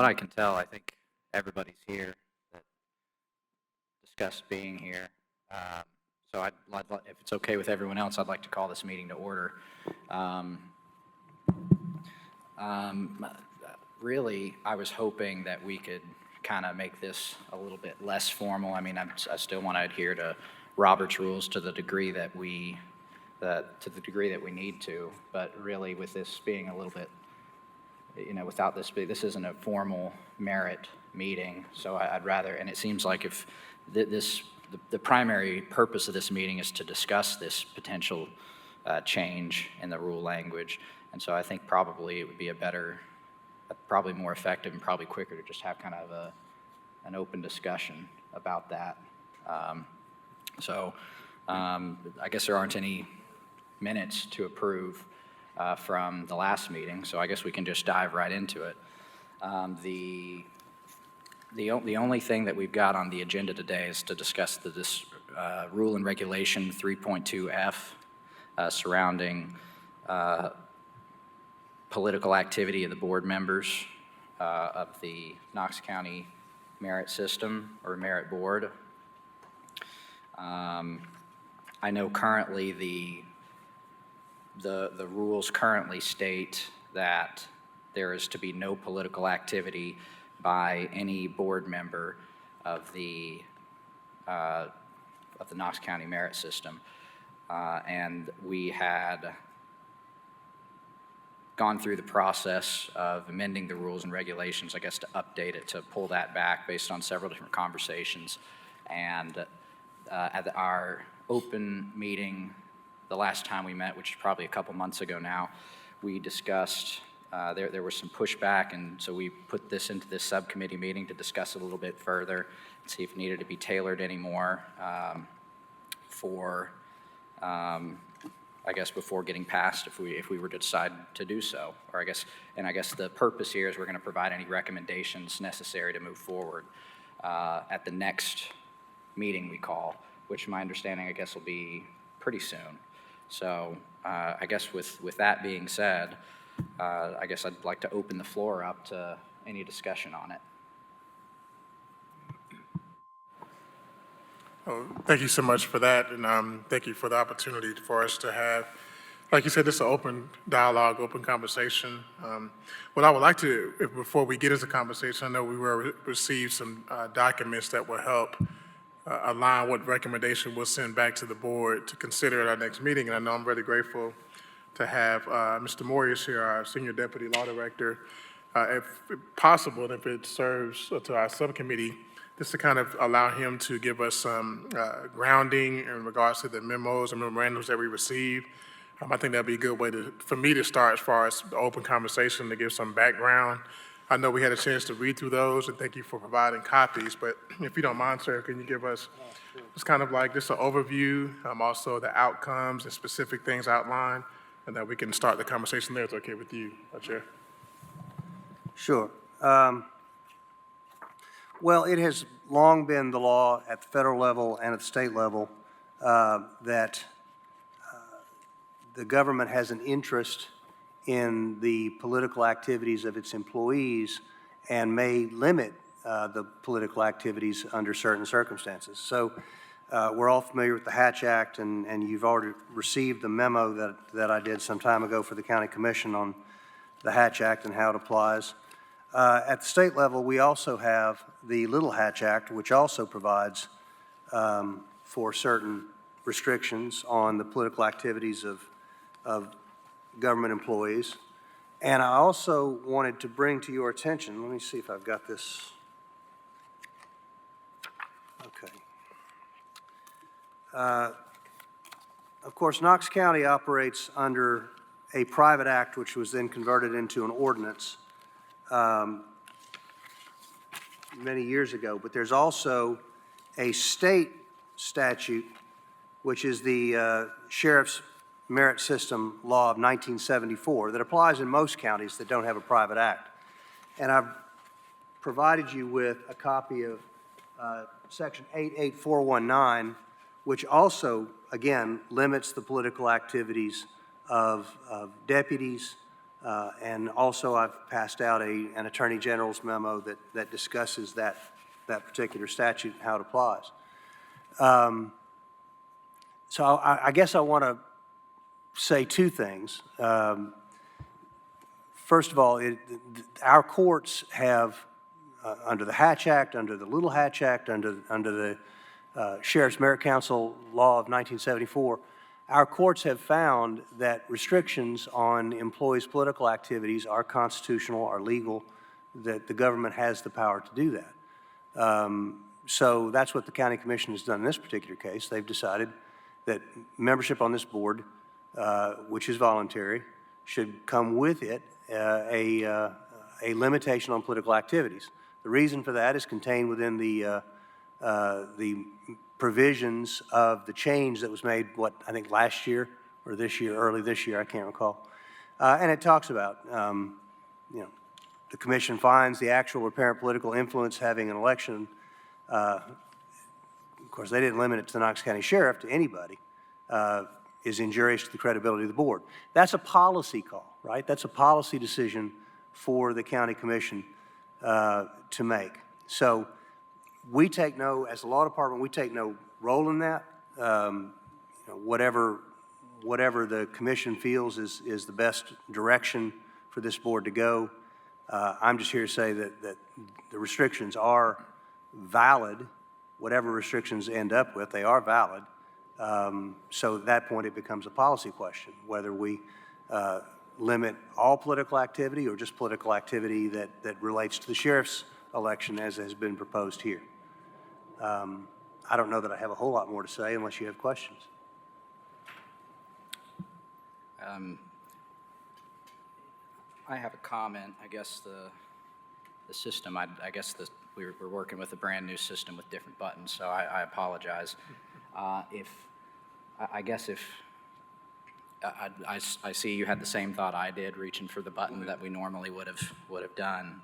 what I can tell, I think everybody's here that discussed being here. So if it's okay with everyone else, I'd like to call this meeting to order. Um, Really, I was hoping that we could kind of make this a little bit less formal. I mean, I still want to adhere to Robert's rules to the degree that we need to, but really with this being a little bit, without this isn't a formal merit meeting, so I'd rather, and it seems like if the primary purpose of this meeting is to discuss this potential change in the rule language, and so I think probably it would be probably more effective and probably quicker to just have kind of an open discussion about that. I guess there aren't any minutes to approve from the last meeting, so I guess we can just dive right into it. The only thing that we've got on the agenda today is to discuss this rule and regulation 3.2F surrounding political activity of the board members of the Knox County Merit System or Merit Board. I know currently the rules currently state that there is to be no political activity by any board member of the Knox County Merit System, and we had gone through the process of amending the rules and regulations, I guess, to update it, to pull that back based on several different conversations. And at our open meeting, the last time we met, which is probably a couple months ago now, we discussed, there was some pushback, and so we put this into this subcommittee meeting to discuss it a little bit further, see if it needed to be tailored anymore I guess before getting passed, if we were to decide to do so, or I guess the purpose here is we're going to provide any recommendations necessary to move forward at the next meeting we call, which my understanding, I guess, will be pretty soon. So I guess with that being said, I guess I'd like to open the floor up to any discussion on it. Oh, thank you so much for that, and thank you for the opportunity for us to have, like you said, this is an open dialogue, open conversation. What I would like to, before we get into conversation, I know we will receive some documents that will help align what recommendation we'll send back to the board to consider at our next meeting, and I know I'm really grateful to have Mr. Morius here, our Senior Deputy Law Director, if possible, and if it serves to our subcommittee, just to kind of allow him to give us some grounding in regards to the memos and memorandums that we received. I think that'd be a good way for me to start as far as the open conversation, to give some background. I know we had a chance to read through those, and thank you for providing copies, but if you don't mind, sir, can you give us just kind of like just an overview, also the outcomes and specific things outlined, and that we can start the conversation there. It's okay with you, Chair? Sure. Well, it has long been the law at the federal level and at the state level that the government has an interest in the political activities of its employees and may limit the political activities under certain circumstances. So we're all familiar with the Hatch Act, and you've already received the memo that I did some time ago for the County Commission on the Hatch Act and how it applies. At the state level, we also have the Little Hatch Act, which also provides for certain restrictions on the political activities of government employees. And I also wanted to bring to your attention, let me see if I've got this. Okay. Of course, Knox County operates under a private act, which was then converted into an ordinance many years ago, but there's also a state statute, which is the Sheriff's Merit System Law of 1974, that applies in most counties that don't have a private act. And I've provided you with a copy of Section 88419, which also, again, limits the political activities of deputies, And also, I've passed out an Attorney General's memo that discusses that particular statute and how it applies. So I guess I want to say two things. First of all, our courts have, under the Hatch Act, under the Little Hatch Act, under the Sheriff's Merit Council Law of 1974, our courts have found that restrictions on employees' political activities are constitutional, are legal, that the government has the power to do that. So that's what the county commission has done in this particular case. They've decided that membership on this board, which is voluntary, should come with it a limitation on political activities. The reason for that is contained within the provisions of the change that was made, I think last year or this year, early this year, I can't recall. And it talks about, the commission finds the actual or apparent political influence having an election. Of course, they didn't limit it to the Knox County Sheriff, to anybody, is injurious to the credibility of the board. That's a policy call, right? That's a policy decision for the county commission to make. So we take as the law department, we take no role in that. Whatever the commission feels is the best direction for this board to go. I'm just here to say that the restrictions are valid. Whatever restrictions end up with, they are valid. So at that point, it becomes a policy question, whether we limit all political activity or just political activity that relates to the sheriff's election as has been proposed here. I don't know that I have a whole lot more to say unless you have questions. I have a comment. I guess the system, I guess we're working with a brand new system with different buttons, so I apologize. I see you had the same thought I did, reaching for the button that we normally would have done.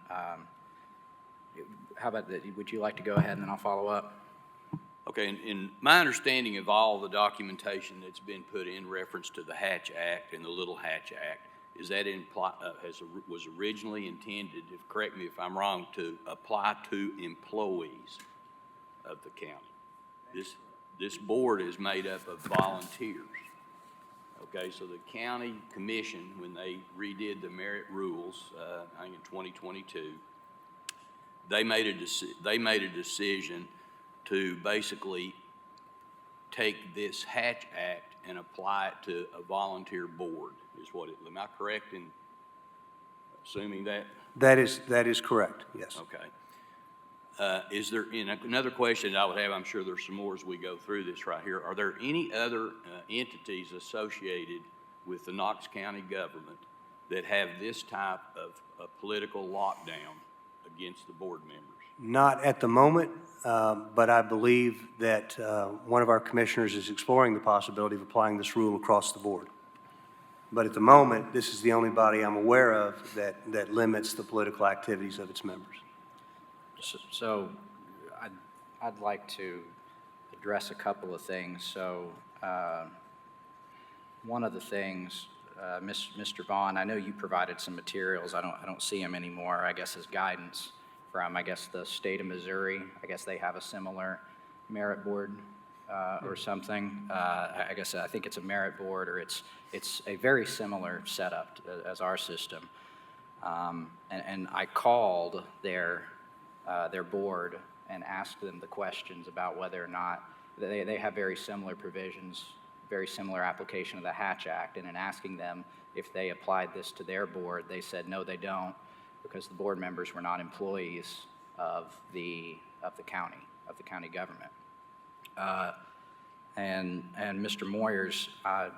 How about that? Would you like to go ahead and then I'll follow up? Okay, in my understanding of all the documentation that's been put in reference to the Hatch Act and the Little Hatch Act, is that was originally intended, correct me if I'm wrong, to apply to employees of the county. This board is made up of volunteers. Okay, so the county commission, when they redid the merit rules, I think in 2022, they made a decision to basically take this Hatch Act and apply it to a volunteer board, is what am I correct in assuming that? That is correct, yes. Okay. Is there, another question I would have, I'm sure there's some more as we go through this right here, are there any other entities associated with the Knox County government that have this type of political lockdown against the board members? Not at the moment, but I believe that one of our commissioners is exploring the possibility of applying this rule across the board. But at the moment, this is the only body I'm aware of that limits the political activities of its members. So I'd like to address a couple of things. So one of the things, Mr. Vaughn, I know you provided some materials. I don't see them anymore, I guess, as guidance from, I guess, the state of Missouri. I guess they have a similar merit board or something. I think it's a merit board, or it's a very similar setup as our system. And I called their board and asked them the questions about whether or not they have very similar provisions, very similar application of the Hatch Act. And in asking them if they applied this to their board, they said no, they don't, because the board members were not employees of the county government. And Mr. Moyers, I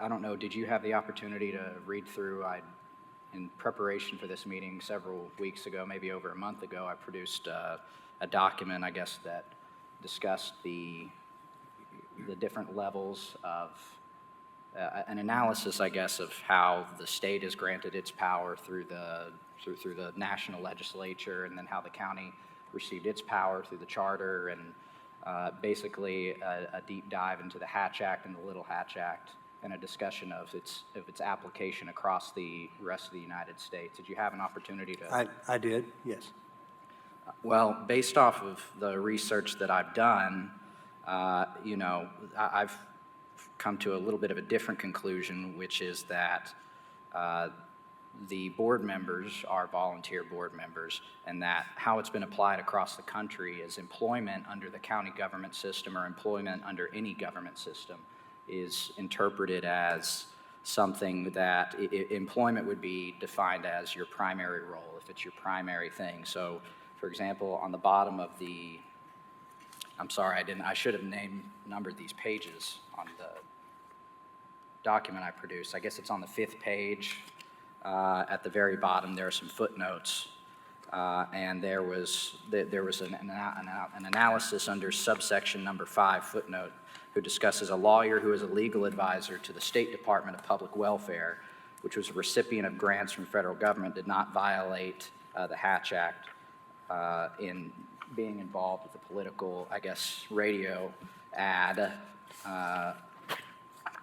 don't know, did you have the opportunity to read through? In preparation for this meeting several weeks ago, maybe over a month ago, I produced a document, I guess, that discussed the different levels of an analysis, I guess, of how the state has granted its power through the national legislature, and then how the county received its power through the charter, and basically a deep dive into the Hatch Act and the Little Hatch Act, and a discussion of its application across the rest of the United States. Did you have an opportunity to? I did, yes. Well, based off of the research that I've done, I've come to a little bit of a different conclusion, which is that the board members are volunteer board members, and that how it's been applied across the country is employment under the county government system or employment under any government system is interpreted as something that employment would be defined as your primary role, if it's your primary thing. So, for example, on the bottom of the, I'm sorry, I should have numbered these pages on the document I produced. I guess it's on the 5th page. At the very bottom, there are some footnotes, and there was an analysis under subsection number 5, footnote, who discusses a lawyer who is a legal advisor to the State Department of Public Welfare, which was a recipient of grants from federal government, did not violate the Hatch Act in being involved with a political, I guess, radio ad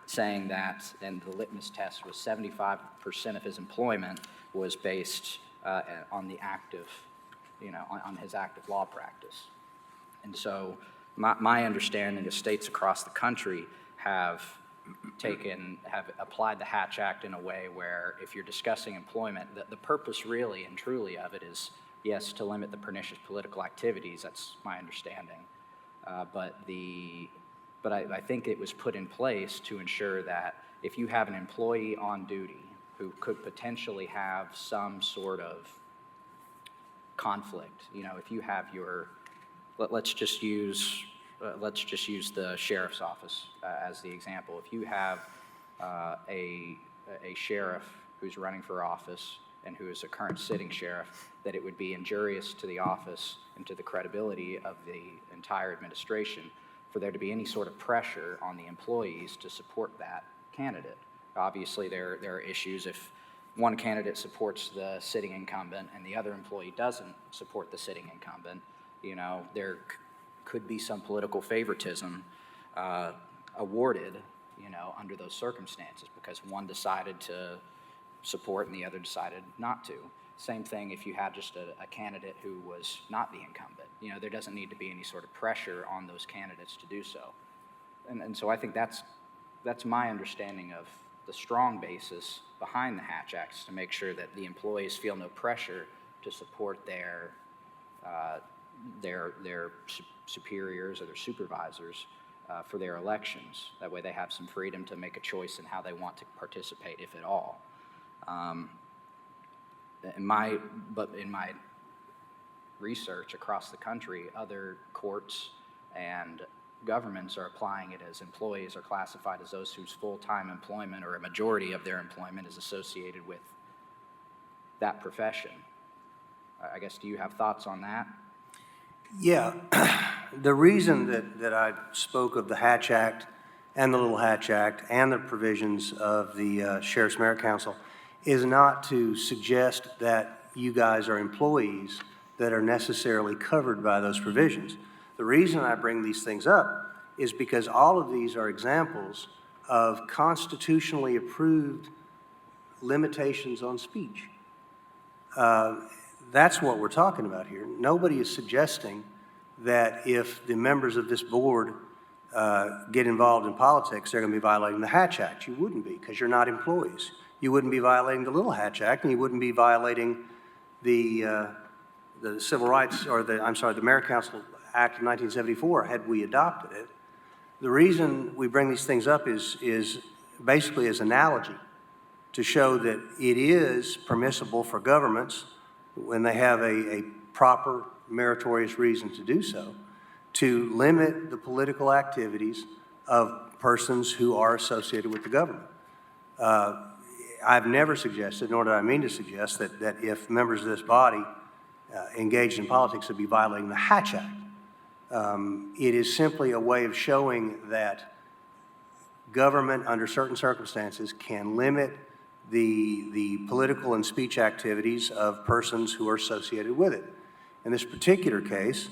saying that, and the litmus test was 75% of his employment was based on the active, on his active law practice. And so my understanding is states across the country have applied the Hatch Act in a way where if you're discussing employment, the purpose really and truly of it is, yes, to limit the pernicious political activities. That's my understanding. But I think it was put in place to ensure that if you have an employee on duty who could potentially have some sort of conflict, if you have let's just use the sheriff's office as the example. If you have a sheriff who's running for office and who is a current sitting sheriff, that it would be injurious to the office and to the credibility of the entire administration for there to be any sort of pressure on the employees to support that candidate. Obviously, there are issues if one candidate supports the sitting incumbent and the other employee doesn't support the sitting incumbent. There could be some political favoritism awarded, under those circumstances because one decided to support and the other decided not to. Same thing if you had just a candidate who was not the incumbent. There doesn't need to be any sort of pressure on those candidates to do so. And so I think that's my understanding of the strong basis behind the Hatch Act, is to make sure that the employees feel no pressure to support their superiors or their supervisors for their elections. That way they have some freedom to make a choice in how they want to participate, if at all. In my research across the country, other courts and governments are applying it as employees are classified as those whose full-time employment or a majority of their employment is associated with that profession. I guess, do you have thoughts on that? Yeah, the reason that I spoke of the Hatch Act and the Little Hatch Act and the provisions of the Sheriff's Merit Council is not to suggest that you guys are employees that are necessarily covered by those provisions. The reason I bring these things up is because all of these are examples of constitutionally approved limitations on speech. That's what we're talking about here. Nobody is suggesting that if the members of this board get involved in politics, they're going to be violating the Hatch Act. You wouldn't be, because you're not employees. You wouldn't be violating the Little Hatch Act, and you wouldn't be violating the Civil Rights, or the Merit Council Act of 1974 had we adopted it. The reason we bring these things up is basically as analogy to show that it is permissible for governments, when they have a proper meritorious reason to do so, to limit the political activities of persons who are associated with the government. I've never suggested, nor do I mean to suggest, that if members of this body engaged in politics would be violating the Hatch Act. It is simply a way of showing that government, under certain circumstances, can limit the political and speech activities of persons who are associated with it. In this particular case,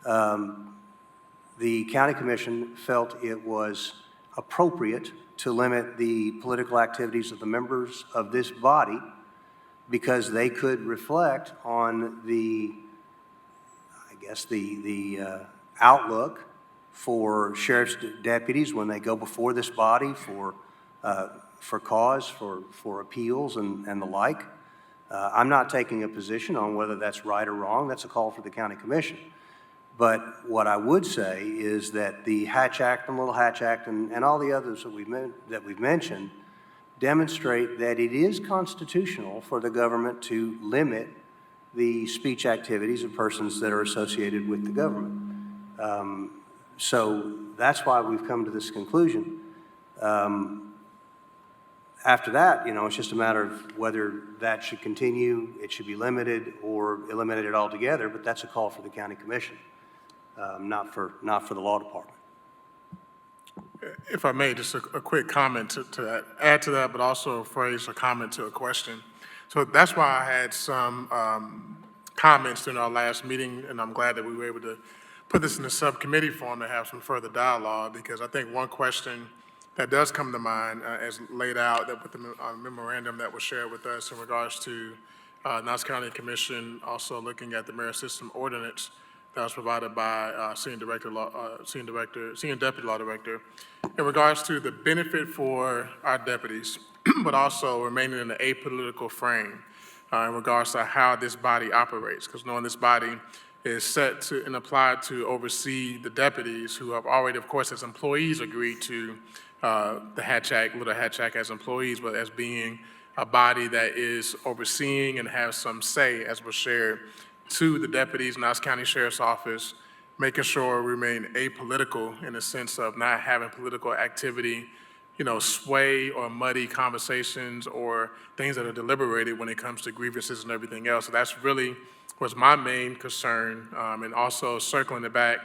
the county commission felt it was appropriate to limit the political activities of the members of this body because they could reflect on the, I guess, the outlook for sheriff's deputies when they go before this body for cause, for appeals and the like. I'm not taking a position on whether that's right or wrong. That's a call for the county commission. But what I would say is that the Hatch Act and Little Hatch Act and all the others that we've mentioned demonstrate that it is constitutional for the government to limit the speech activities of persons that are associated with the government. So that's why we've come to this conclusion. After that, it's just a matter of whether that should continue, it should be limited, or eliminated altogether, but that's a call for the county commission, not for the law department. If I may, just a quick comment to that, add to that, but also phrase a comment to a question. So that's why I had some comments during our last meeting, and I'm glad that we were able to put this in the subcommittee form to have some further dialogue, because I think one question that does come to mind, as laid out that with the memorandum that was shared with us in regards to Knox County Commission also looking at the merit system ordinance that was provided by Senior Deputy Law Director, in regards to the benefit for our deputies, but also remaining in an apolitical frame in regards to how this body operates, because knowing this body is set to and applied to oversee the deputies who have already, of course, as employees agreed to the Hatch Act, Little Hatch Act as employees, but as being a body that is overseeing and has some say, as was shared, to the deputies, Knox County Sheriff's Office, making sure we remain apolitical in the sense of not having political activity, sway or muddy conversations or things that are deliberated when it comes to grievances and everything else. So that's really was my main concern, and also circling it back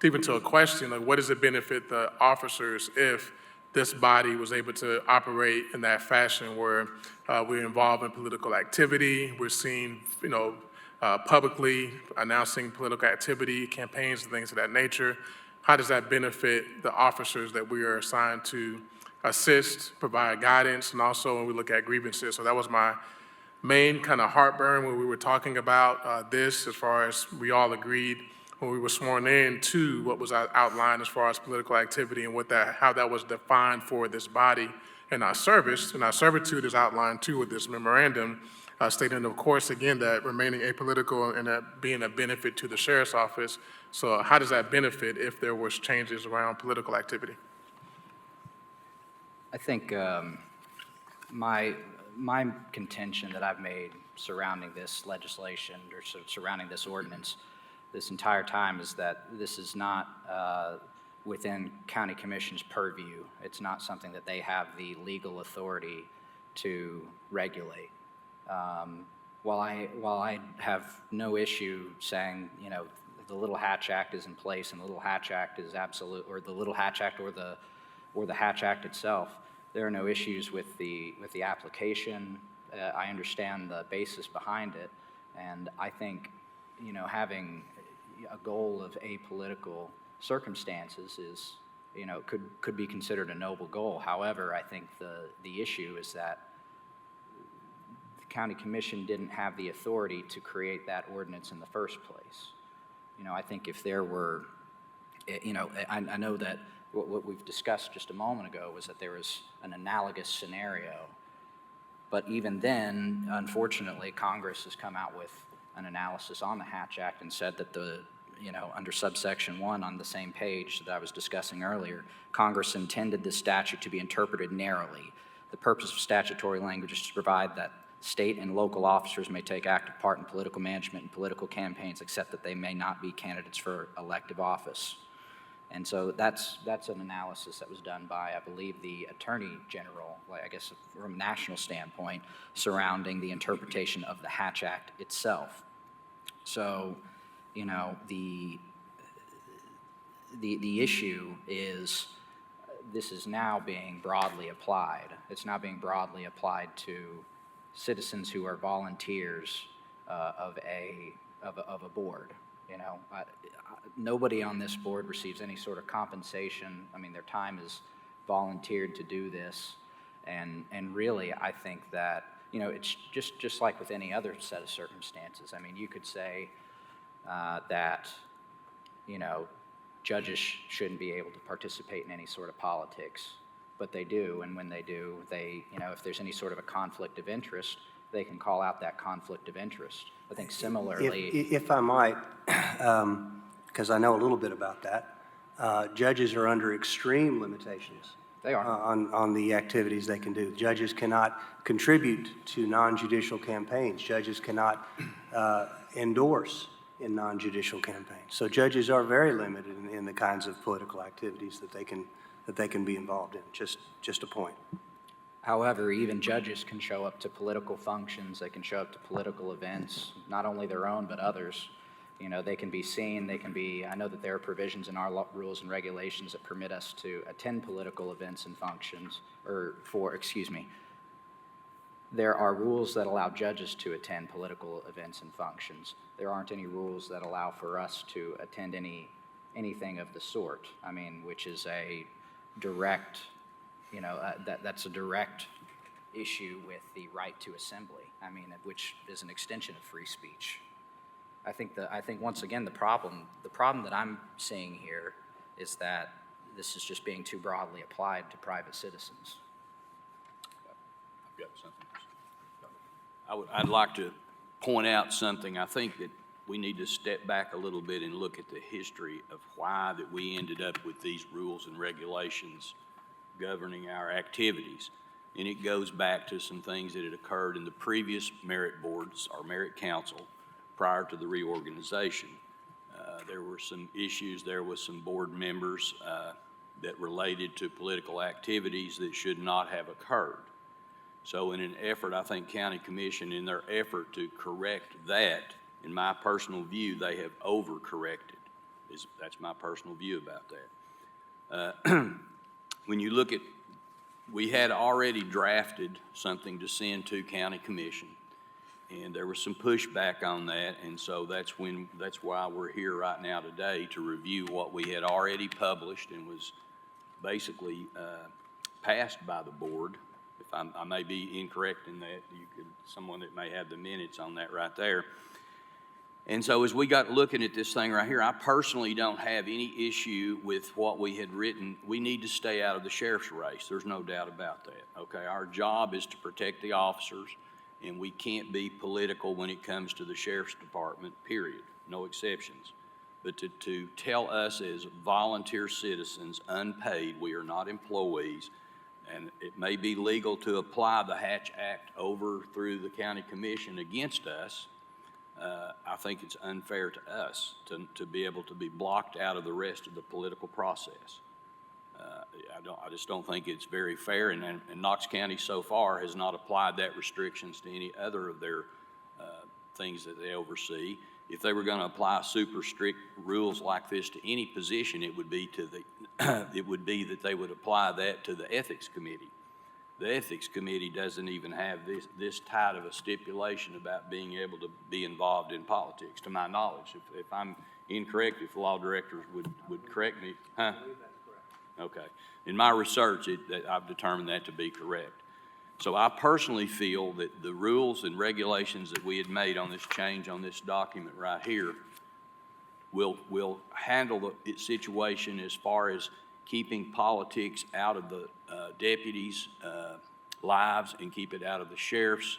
even to a question, like what does it benefit the officers if this body was able to operate in that fashion where we're involved in political activity, we're seen, publicly announcing political activity, campaigns and things of that nature. How does that benefit the officers that we are assigned to assist, provide guidance, and also when we look at grievances? So that was my main kind of heartburn when we were talking about this, as far as we all agreed when we were sworn in to what was outlined as far as political activity and how that was defined for this body and our service. And our servitude is outlined too with this memorandum, stating, of course, again, that remaining apolitical and that being a benefit to the sheriff's office. So how does that benefit if there was changes around political activity? I think my contention that I've made surrounding this legislation or surrounding this ordinance this entire time is that this is not within county commission's purview. It's not something that they have the legal authority to regulate. While I have no issue saying, the Little Hatch Act is in place and the Little Hatch Act is absolute, or the Little Hatch Act or the Hatch Act itself, there are no issues with the application. I understand the basis behind it, and I think, having a goal of apolitical circumstances is, could be considered a noble goal. However, I think the issue is that the county commission didn't have the authority to create that ordinance in the first place. I think if there were, I know that what we've discussed just a moment ago was that there was an analogous scenario. But even then, unfortunately, Congress has come out with an analysis on the Hatch Act and said that under subsection 1 on the same page that I was discussing earlier, Congress intended this statute to be interpreted narrowly. The purpose of statutory language is to provide that state and local officers may take active part in political management and political campaigns, except that they may not be candidates for elective office. And so that's an analysis that was done by, I believe, the Attorney General, I guess from a national standpoint, surrounding the interpretation of the Hatch Act itself. So, the issue is this is now being broadly applied. It's now being broadly applied to citizens who are volunteers of a board. Nobody on this board receives any sort of compensation. I mean, their time is volunteered to do this. And really, I think that, you know, it's just like with any other set of circumstances. I mean, you could say that, you know, judges shouldn't be able to participate in any sort of politics, but they do. And when they do, you know, if there's any sort of a conflict of interest, they can call out that conflict of interest. I think similarly. If I might, because I know a little bit about that, judges are under extreme limitations. They are. On the activities they can do. Judges cannot contribute to non-judicial campaigns. Judges cannot endorse in non-judicial campaigns. So judges are very limited in the kinds of political activities that they can be involved in. Just a point. However, even judges can show up to political functions, they can show up to political events, not only their own, but others. You know, they can be seen, I know that there are provisions in our rules and regulations that permit us to attend political events and functions, there are rules that allow judges to attend political events and functions. There aren't any rules that allow for us to attend anything of the sort. I mean, which is a direct, you know, that's a direct issue with the right to assembly. I mean, which is an extension of free speech. I think once again the problem that I'm seeing here is that this is just being too broadly applied to private citizens. I've got something. I'd like to point out something. I think that we need to step back a little bit and look at the history of why that we ended up with these rules and regulations governing our activities. And it goes back to some things that had occurred in the previous merit boards or merit council prior to the reorganization. There were some issues there with some board members that related to political activities that should not have occurred. So in an effort, I think County Commission, in their effort to correct that, in my personal view, they have overcorrected. That's my personal view about that. When you look at, we had already drafted something to send to County Commission, and there was some pushback on that, and so that's why we're here right now today to review what we had already published and was basically passed by the board. If I may be incorrect in that, someone that may have the minutes on that right there. And so as we got looking at this thing right here, I personally don't have any issue with what we had written. We need to stay out of the sheriff's race. There's no doubt about that, okay? Our job is to protect the officers, and we can't be political when it comes to the sheriff's department, period. No exceptions. But to tell us as volunteer citizens, unpaid, we are not employees, and it may be legal to apply the Hatch Act over through the County Commission against us, I think it's unfair to us to be able to be blocked out of the rest of the political process. I just don't think it's very fair, and Knox County so far has not applied that restrictions to any other of their things that they oversee. If they were going to apply super strict rules like this to any position, it would be that they would apply that to the Ethics Committee. The Ethics Committee doesn't even have this tight of a stipulation about being able to be involved in politics, to my knowledge. If I'm incorrect, if the law directors would correct me, huh? I believe that's correct. Okay. In my research, I've determined that to be correct. So I personally feel that the rules and regulations that we had made on this change on this document right here will handle the situation as far as keeping politics out of the deputies' lives and keep it out of the sheriff's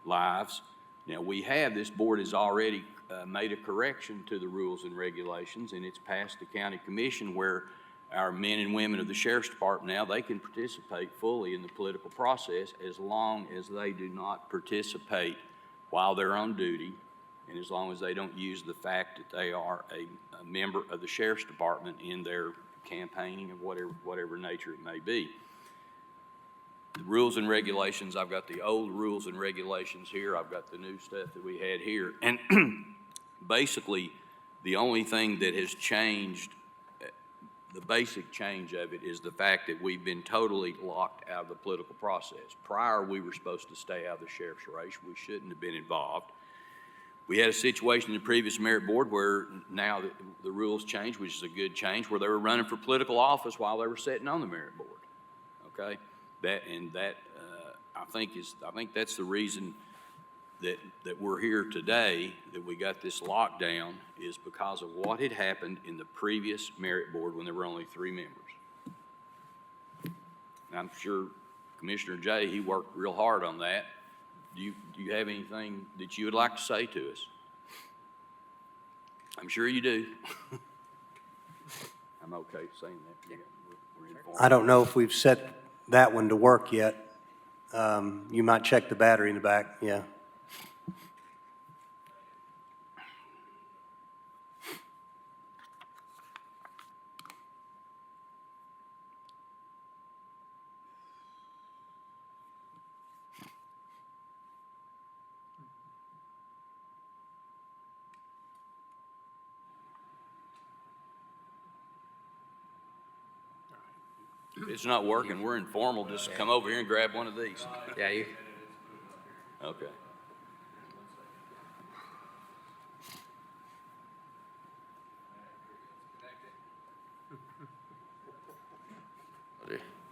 lives. Now, this board has already made a correction to the rules and regulations, and it's passed the county commission where our men and women of the sheriff's department now, they can participate fully in the political process as long as they do not participate while they're on duty, and as long as they don't use the fact that they are a member of the sheriff's department in their campaigning of whatever nature it may be. The rules and regulations, I've got the old rules and regulations here, I've got the new stuff that we had here, and basically the only thing that has changed, the basic change of it, is the fact that we've been totally locked out of the political process. Prior, we were supposed to stay out of the sheriff's race. We shouldn't have been involved. We had a situation in the previous merit board where now the rules changed, which is a good change, where they were running for political office while they were sitting on the merit board. okay? I think that's the reason that we're here today, that we got this lockdown, is because of what had happened in the previous merit board when there were only 3 members. And I'm sure Commissioner Jay, he worked real hard on that. Do you have anything that you would like to say to us? I'm sure you do. I'm okay saying that. Yeah, we're informed. I don't know if we've set that one to work yet. You might check the battery in the back, yeah. If it's not working, we're informal, just come over here and grab one of these. Yeah, you, Okay.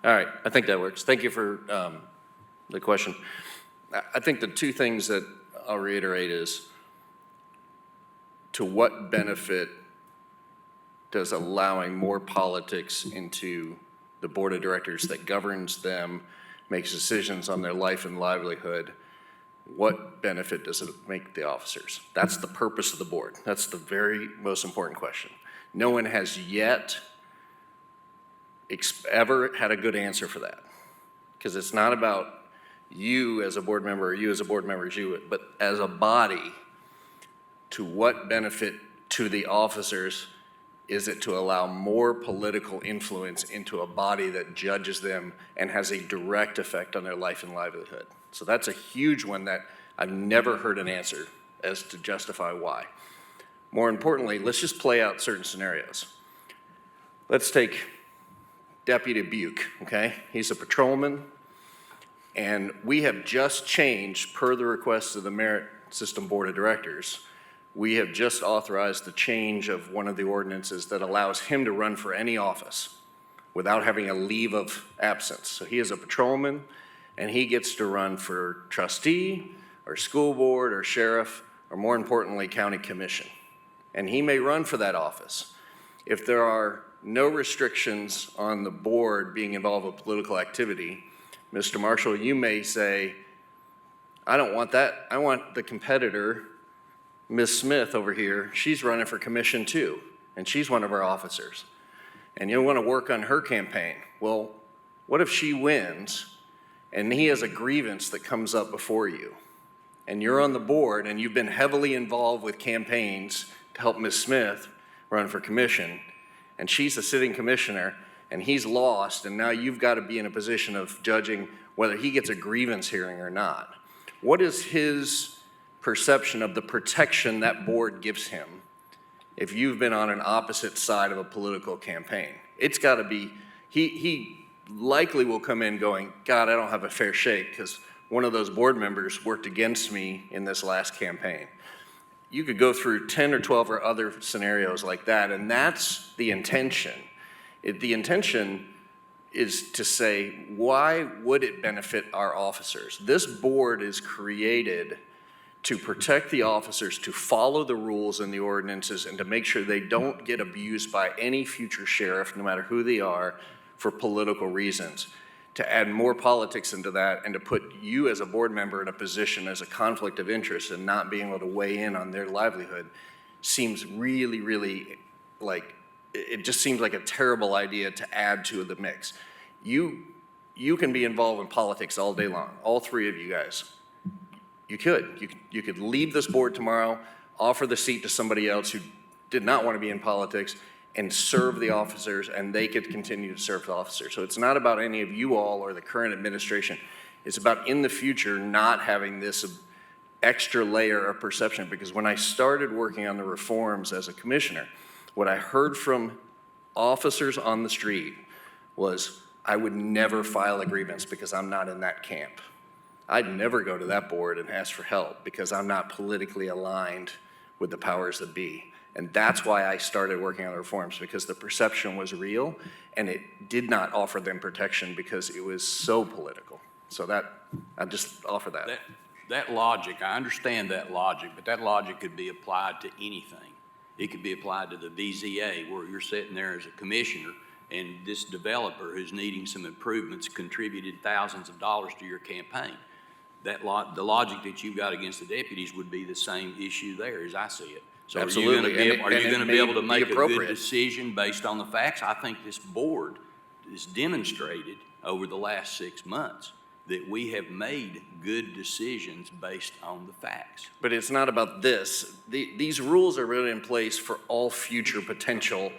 All right, I think that works. Thank you for the question. I think the two things that I'll reiterate is, to what benefit does allowing more politics into the board of directors that governs them, makes decisions on their life and livelihood, what benefit does it make the officers? That's the purpose of the board. That's the very most important question. No one has yet ever had a good answer for that, because it's not about you as a board member or you as a board member, but as a body, to what benefit to the officers is it to allow more political influence into a body that judges them and has a direct effect on their life and livelihood? So that's a huge one that I've never heard an answer as to justify why. More importantly, let's just play out certain scenarios. Let's take Deputy Buke, okay? He's a patrolman, and we have just changed, per the request of the Merit System Board of Directors, we have just authorized the change of one of the ordinances that allows him to run for any office without having a leave of absence. So he is a patrolman, and he gets to run for trustee, or school board, or sheriff, or more importantly, county commission. And he may run for that office. If there are no restrictions on the board being involved with political activity, Mr. Marshall, you may say, I don't want that. I want the competitor, Ms. Smith over here, she's running for commission too, and she's one of our officers. And you'll want to work on her campaign. Well, what if she wins and he has a grievance that comes up before you? And you're on the board and you've been heavily involved with campaigns to help Ms. Smith run for commission, and she's a sitting commissioner, and he's lost, and now you've got to be in a position of judging whether he gets a grievance hearing or not. What is his perception of the protection that board gives him if you've been on an opposite side of a political campaign? It's got to be, he likely will come in going, God, I don't have a fair shake because one of those board members worked against me in this last campaign. You could go through 10 or 12 or other scenarios like that, and that's the intention. The intention is to say, why would it benefit our officers? This board is created to protect the officers, to follow the rules and the ordinances, and to make sure they don't get abused by any future sheriff, no matter who they are, for political reasons. To add more politics into that and to put you as a board member in a position as a conflict of interest and not being able to weigh in on their livelihood seems really, really like, it just seems like a terrible idea to add to the mix. You can be involved in politics all day long, all three of you guys. You could leave this board tomorrow, offer the seat to somebody else who did not want to be in politics, and serve the officers, and they could continue to serve the officers. So it's not about any of you all or the current administration. It's about in the future not having this extra layer of perception, because when I started working on the reforms as a commissioner, what I heard from officers on the street was, I would never file a grievance because I'm not in that camp. I'd never go to that board and ask for help because I'm not politically aligned with the powers that be. And that's why I started working on the reforms, because the perception was real and it did not offer them protection because it was so political. So I just offer that. That logic, I understand that logic, but that logic could be applied to anything. It could be applied to the BZA, where you're sitting there as a commissioner and this developer who's needing some improvements contributed thousands of dollars to your campaign. The logic that you've got against the deputies would be the same issue there, as I see it. So Absolutely. are you going to be able to make a good appropriate. decision based on the facts? I think this board has demonstrated over the last 6 months that we have made good decisions based on the facts. But it's not about this. These rules are really in place for all future potential,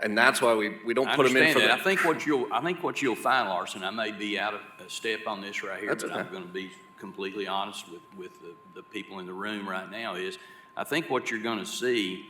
and that's why we don't I put them in understand for that. the. I think what you'll find, Larson, I may be out of step on this right here, That's but okay. I'm going to be completely honest with the people in the room right now is, I think what you're going to see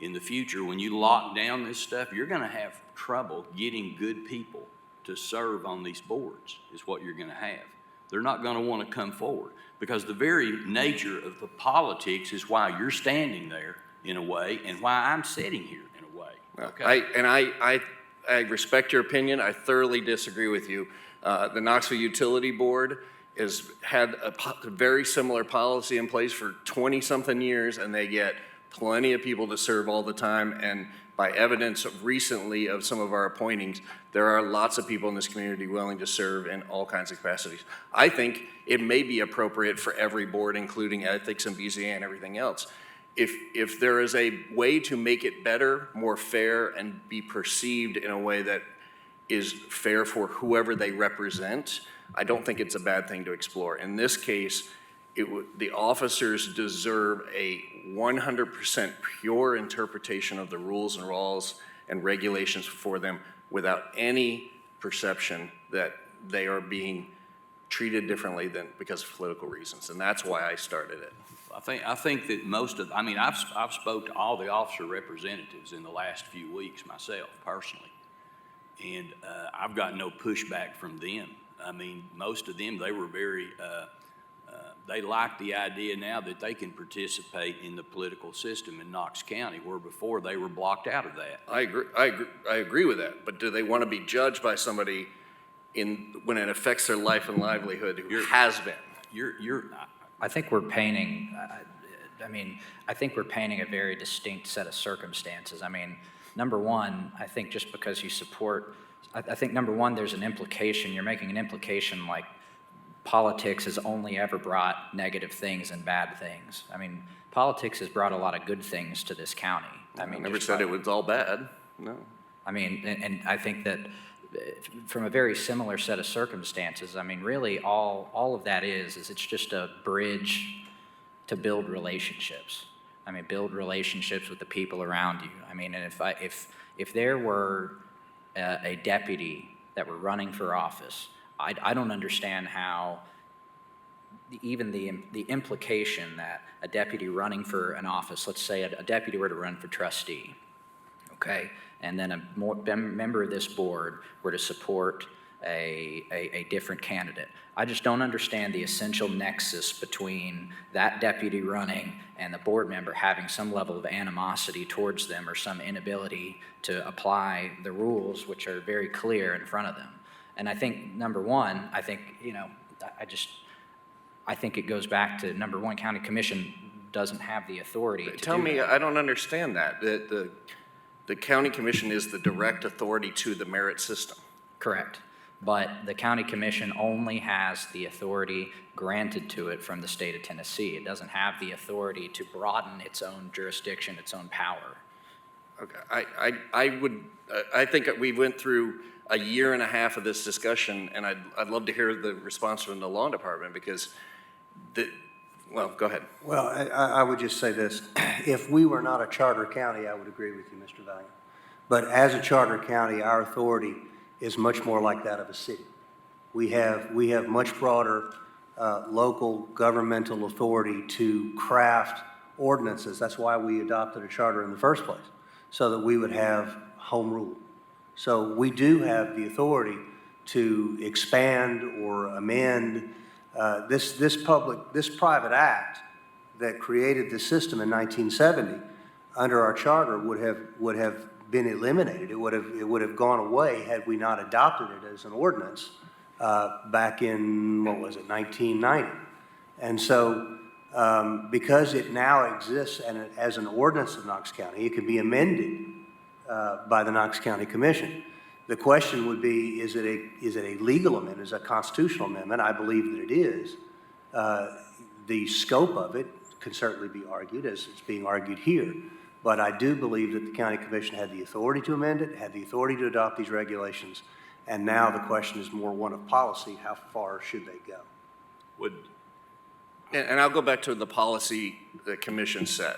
in the future, when you lock down this stuff, you're going to have trouble getting good people to serve on these boards, is what you're going to have. They're not going to want to come forward, because the very nature of the politics is why you're standing there in a way and why I'm sitting here in a way. Okay? I respect your opinion. I thoroughly disagree with you. The Knoxville Utility Board has had a very similar policy in place for 20-something years, and they get plenty of people to serve all the time. And by evidence of recently of some of our appointings, there are lots of people in this community willing to serve in all kinds of capacities. I think it may be appropriate for every board, including ethics and BZA and everything else. If there is a way to make it better, more fair, and be perceived in a way that is fair for whoever they represent, I don't think it's a bad thing to explore. In this case, the officers deserve a 100% pure interpretation of the rules and laws and regulations for them without any perception that they are being treated differently than because of political reasons. And that's why I started it. I think that I've spoke to all the officer representatives in the last few weeks myself personally, and I've got no pushback from them. I mean, most of them, they were very, they like the idea now that they can participate in the political system in Knox County, where before they were blocked out of that. I agree with that, but do they want to be judged by somebody when it affects their life and livelihood who has been? I think we're painting, I think we're painting a very distinct set of circumstances. I mean, number one, I think just because you support, I think number one, there's an implication, you're making an implication like politics has only ever brought negative things and bad things. I mean, politics has brought a lot of good things to this county. I never said it was all bad, no. I mean, and I think that from a very similar set of circumstances, I mean, really all of that is it's just a bridge to build relationships. I mean, build relationships with the people around you. I mean, and if there were a deputy that were running for office, I don't understand how even the implication that a deputy running for an office, let's say a deputy were to run for trustee, okay, and then a member of this board were to support a different candidate. I just don't understand the essential nexus between that deputy running and the board member having some level of animosity towards them or some inability to apply the rules, which are very clear in front of them. And I think, number one, I think it goes back to, number one, county commission doesn't have the authority to Tell me, I don't understand that. The county commission is the direct authority to the merit system. Correct. But the county commission only has the authority granted to it from the state of Tennessee. It doesn't have the authority to broaden its own jurisdiction, its own power. Okay, I think we went through a year and a half of this discussion, and I'd love to hear the response from the law department because well, go ahead. Well, I would just say this. If we were not a charter county, I would agree with you, Mr. Valiant. But as a charter county, our authority is much more like that of a city. We have much broader local governmental authority to craft ordinances. That's why we adopted a charter in the first place, so that we would have home rule. So we do have the authority to expand or amend this private act that created the system in 1970, under our charter, would have been eliminated. It would have gone away had we not adopted it as an ordinance back in, what was it, 1990. And so, because it now exists as an ordinance of Knox County, it can be amended by the Knox County Commission. The question would be, is it a legal amendment, is it a constitutional amendment? I believe that it is. The scope of it can certainly be argued, as it's being argued here. But I do believe that the county commission had the authority to amend it, had the authority to adopt these regulations, and now the question is more one of policy: how far should they go? And I'll go back to the policy the commission set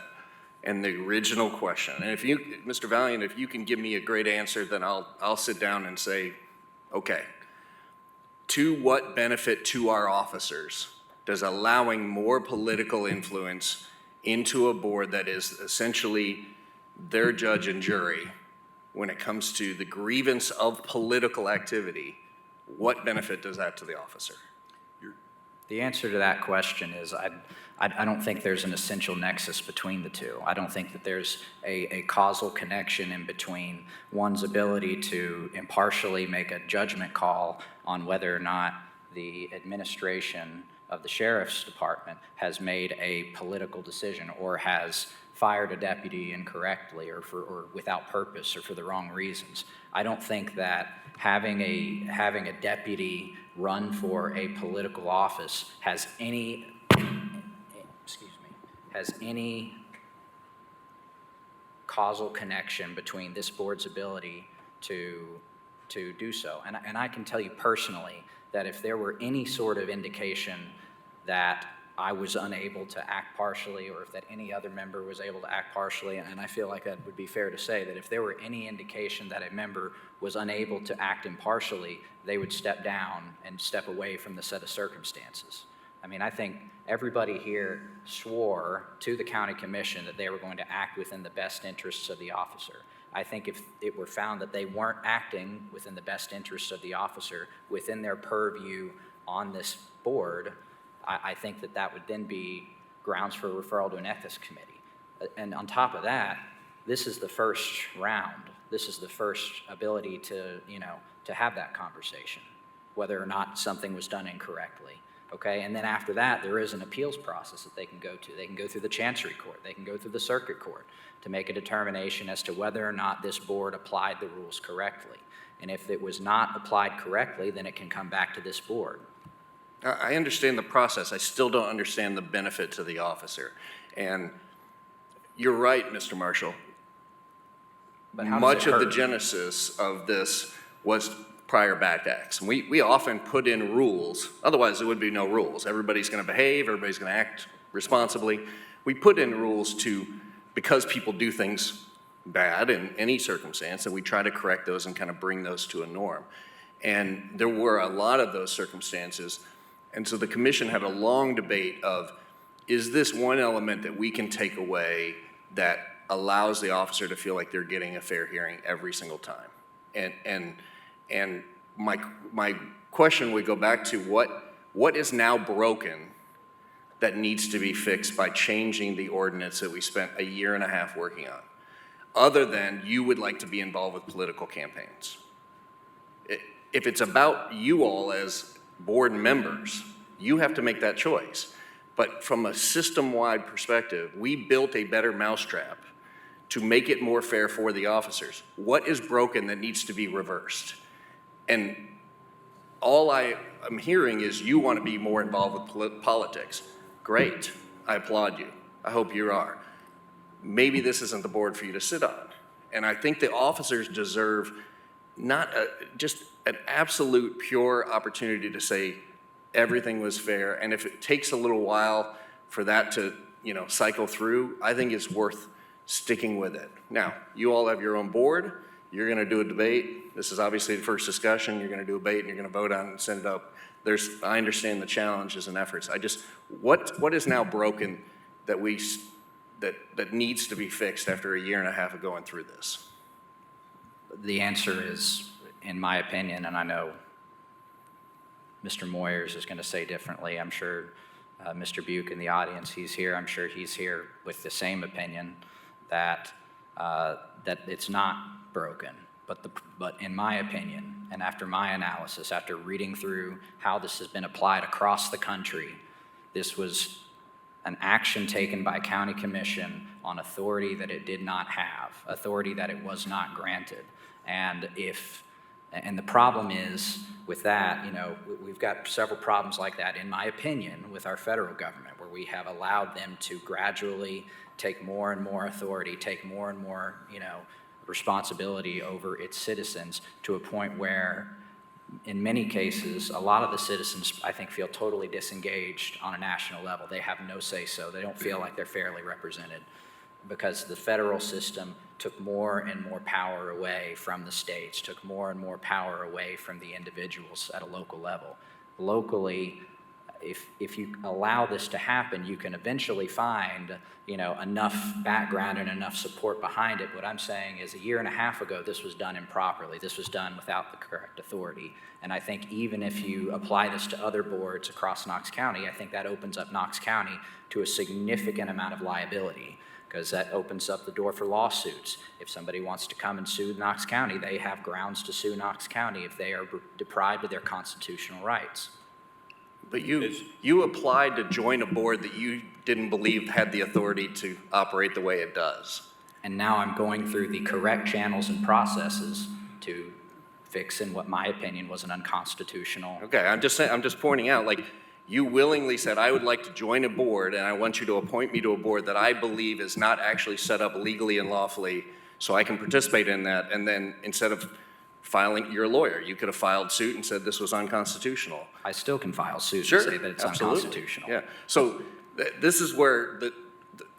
and the original question. And if you, Mr. Valiant, if you can give me a great answer, then I'll sit down and say, okay, to what benefit to our officers does allowing more political influence into a board that is essentially their judge and jury when it comes to the grievance of political activity, what benefit does that to the officer? The answer to that question is I don't think there's an essential nexus between the two. I don't think that there's a causal connection in between one's ability to impartially make a judgment call on whether or not the administration of the sheriff's department has made a political decision or has fired a deputy incorrectly or without purpose or for the wrong reasons. I don't think that having a deputy run for a political office has any causal connection between this board's ability to do so. And I can tell you personally that if there were any sort of indication that I was unable to act partially, or if that any other member was able to act partially, and I feel like that would be fair to say that if there were any indication that a member was unable to act impartially, they would step down and step away from the set of circumstances. I mean, I think everybody here swore to the county commission that they were going to act within the best interests of the officer. I think if it were found that they weren't acting within the best interests of the officer within their purview on this board, I think that that would then be grounds for referral to an ethics committee. And on top of that, this is the first round. This is the first ability to have that conversation, whether or not something was done incorrectly. Okay, and then after that, there is an appeals process that they can go to. They can go through the Chancery Court. They can go through the Circuit Court to make a determination as to whether or not this board applied the rules correctly. And if it was not applied correctly, then it can come back to this board. I understand the process. I still don't understand the benefit to the officer. And you're right, Mr. Marshall. But how does Much it of the hurt? genesis of this was prior backed acts. And we often put in rules, otherwise there would be no rules. Everybody's going to behave, everybody's going to act responsibly. We put in rules because people do things bad in any circumstance, and we try to correct those and kind of bring those to a norm. And there were a lot of those circumstances. And so the commission had a long debate of, is this one element that we can take away that allows the officer to feel like they're getting a fair hearing every single time? And my question would go back to what is now broken that needs to be fixed by changing the ordinance that we spent a year and a half working on, other than you would like to be involved with political campaigns? If it's about you all as board members, you have to make that choice. But from a system-wide perspective, we built a better mousetrap to make it more fair for the officers. What is broken that needs to be reversed? And all I am hearing is you want to be more involved with politics. Great, I applaud you. I hope you are. Maybe this isn't the board for you to sit on. And I think the officers deserve not just an absolute pure opportunity to say everything was fair. And if it takes a little while for that to, cycle through, I think it's worth sticking with it. Now, you all have your own board. You're going to do a debate. This is obviously the first discussion. You're going to do a debate and you're going to vote on it and send it up. I understand the challenges and efforts. What is now broken that that needs to be fixed after a year and a half of going through this? The answer is, in my opinion, and I know Mr. Moyers is going to say differently. I'm sure Mr. Buke in the audience, he's here, I'm sure he's here with the same opinion that, that it's not broken. But in my opinion, and after my analysis, after reading through how this has been applied across the country, this was an action taken by county commission on authority that it did not have, authority that it was not granted. And the problem is with that, you know, we've got several problems like that, in my opinion, with our federal government, where we have allowed them to gradually take more and more authority, take more and more, you know, responsibility over its citizens, to a point where, in many cases, a lot of the citizens, I think, feel totally disengaged on a national level. They have no say-so. They don't feel like they're fairly represented, because the federal system took more and more power away from the states, took more and more power away from the individuals at a local level. Locally, if you allow this to happen, you can eventually find, you know, enough background and enough support behind it. What I'm saying is, a year and a half ago, this was done improperly. This was done without the correct authority. And I think even if you apply this to other boards across Knox County, I think that opens up Knox County to a significant amount of liability, because that opens up the door for lawsuits. If somebody wants to come and sue Knox County, they have grounds to sue Knox County if they are deprived of their constitutional rights. But you applied to join a board that you didn't believe had the authority to operate the way it does. And now I'm going through the correct channels and processes to fix in what my opinion was an unconstitutional. Okay, I'm just pointing out, like, you willingly said, I would like to join a board, and I want you to appoint me to a board that I believe is not actually set up legally and lawfully, so I can participate in that. And then instead of filing, you're a lawyer, you could have filed suit and said this was unconstitutional. I still can file suit Sure, and say that it's absolutely. unconstitutional. Yeah, so this is where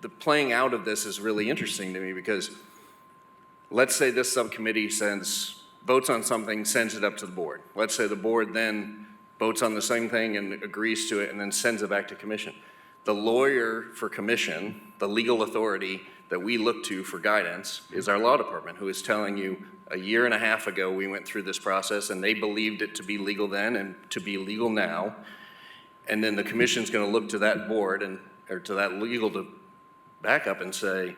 the playing out of this is really interesting to me, because let's say this subcommittee votes on something, sends it up to the board. Let's say the board then votes on the same thing and agrees to it and then sends it back to commission. The lawyer for commission, the legal authority that we look to for guidance, is our law department, who is telling you, a year and a half ago, we went through this process and they believed it to be legal then and to be legal now. And then the commission's gonna look to that board or to that legal to back up and say,